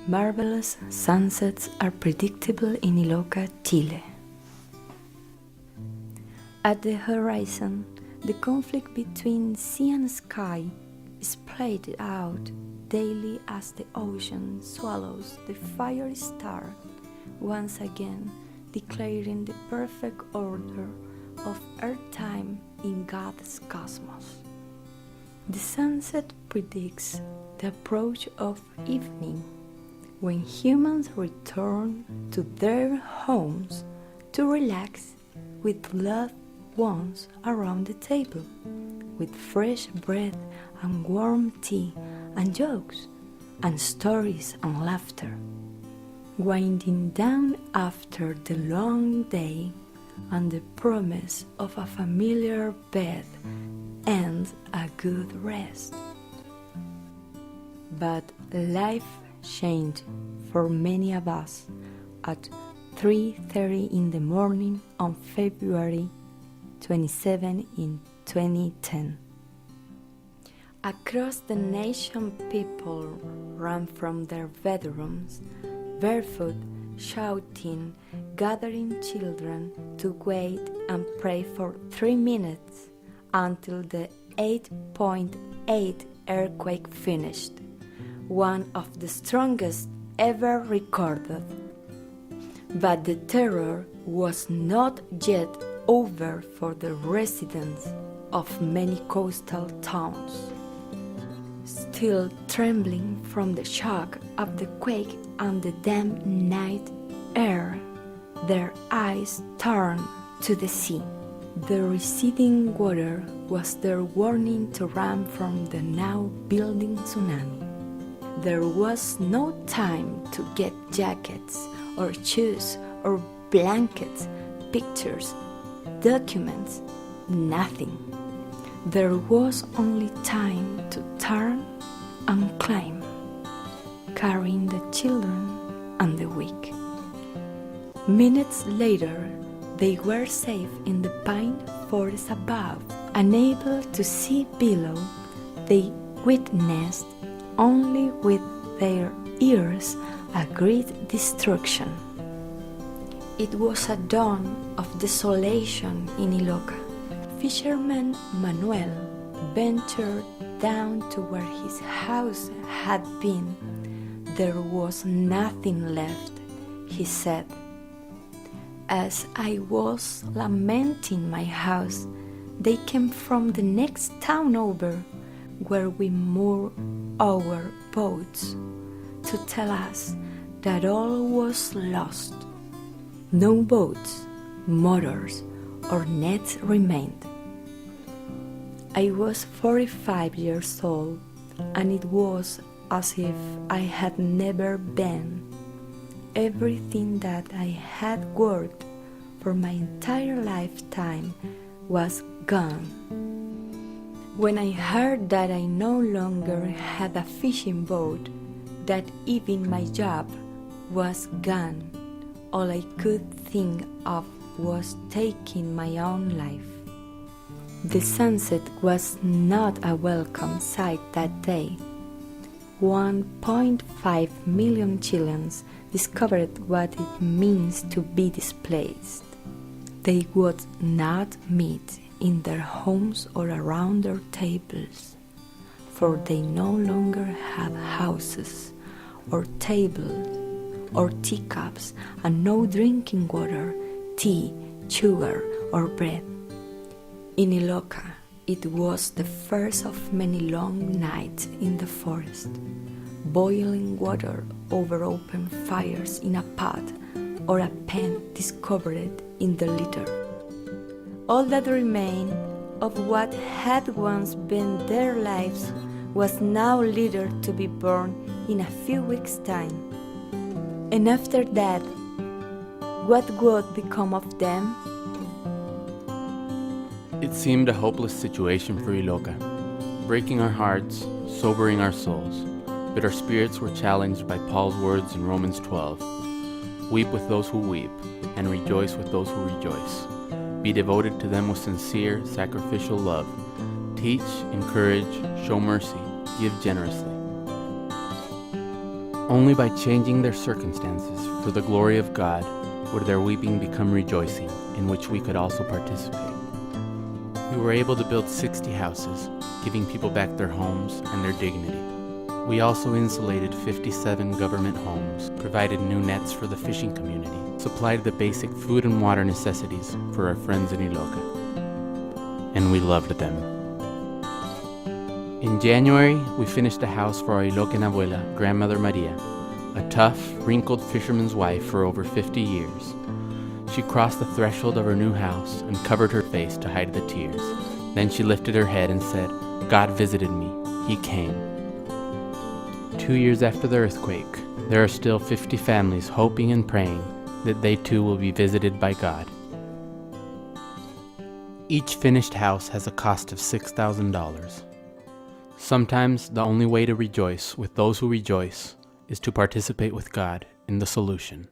Marvelous sunsets are predictable in Iloca, Chile. At the horizon, the conflict between sea and sky is played out daily as the ocean swallows the fiery star, once again declaring the perfect order of earth-time in God's cosmos. The sunset predicts the approach of evening, when humans return to their homes to relax with loved ones around the table, with fresh bread and warm tea and jokes and stories and laughter, winding down after the long day and the promise of a familiar bed and a good rest. But life changed for many of us at 3:30 in the morning on February 27 in 2010. Across the nation, people ran from their bedrooms, barefoot, shouting, gathering children to wait and pray for 3 minutes until the 8.8 earthquake finished, one of the strongest ever recorded. But the terror was not yet over for the residents of many coastal towns. Still trembling from the shock of the quake and the damp night air, their eyes turned to the sea. The receding water was their warning to run from the now building tsunami. There was no time to get jackets or shoes or blankets, pictures, documents, nothing. There was only time to turn and climb, carrying the children and the weak. Minutes later, they were safe in the pine forest above. Unable to see below, they witnessed only with their ears a great destruction. It was a dawn of desolation in Iloca. Fisherman Manuel ventured down to where his house had been. There was nothing left, he said. As I was lamenting my house, they came from the next town over, where we moored our boats, to tell us that all was lost. No boats, motors, or nets remained. I was 45 years old, and it was as if I had never been. Everything that I had worked for my entire lifetime was gone. When I heard that I no longer had a fishing boat, that even my job was gone, all I could think of was taking my own life. The sunset was not a welcome sight that day. 1.5 million Chileans discovered what it means to be displaced. They would not meet in their homes or around their tables, for they no longer had houses or tables or teacups and no drinking water, tea, sugar, or bread. In Iloca, it was the first of many long nights in the forest, boiling water over open fires in a pot or a pen discovered in the litter. All that remained of what had once been their lives was now litter to be burned in a few weeks' time. And after that, what would become of them? It seemed a hopeless situation for Iloca, breaking our hearts, sobering our souls, but our spirits were challenged by Paul's words in Romans 12. Weep with those who weep, and rejoice with those who rejoice. Be devoted to them with sincere, sacrificial love. Teach, encourage, show mercy, give generously. Only by changing their circumstances for the glory of God would their weeping become rejoicing, in which we could also participate. We were able to build 60 houses, giving people back their homes and their dignity. We also insulated 57 government homes, provided new nets for the fishing community, supplied the basic food and water necessities for our friends in Iloca. And we loved them. In January, we finished a house for our Ilocan abuela, Grandmother Maria, a tough, wrinkled fisherman's wife for over 50 years. She crossed the threshold of her new house and covered her face to hide the tears. Then she lifted her head and said, "God visited me. He came." 2 years after the earthquake, there are still 50 families hoping and praying that they too will be visited by God. Each finished house has a cost of $6,000. Sometimes the only way to rejoice with those who rejoice is to participate with God in the solution.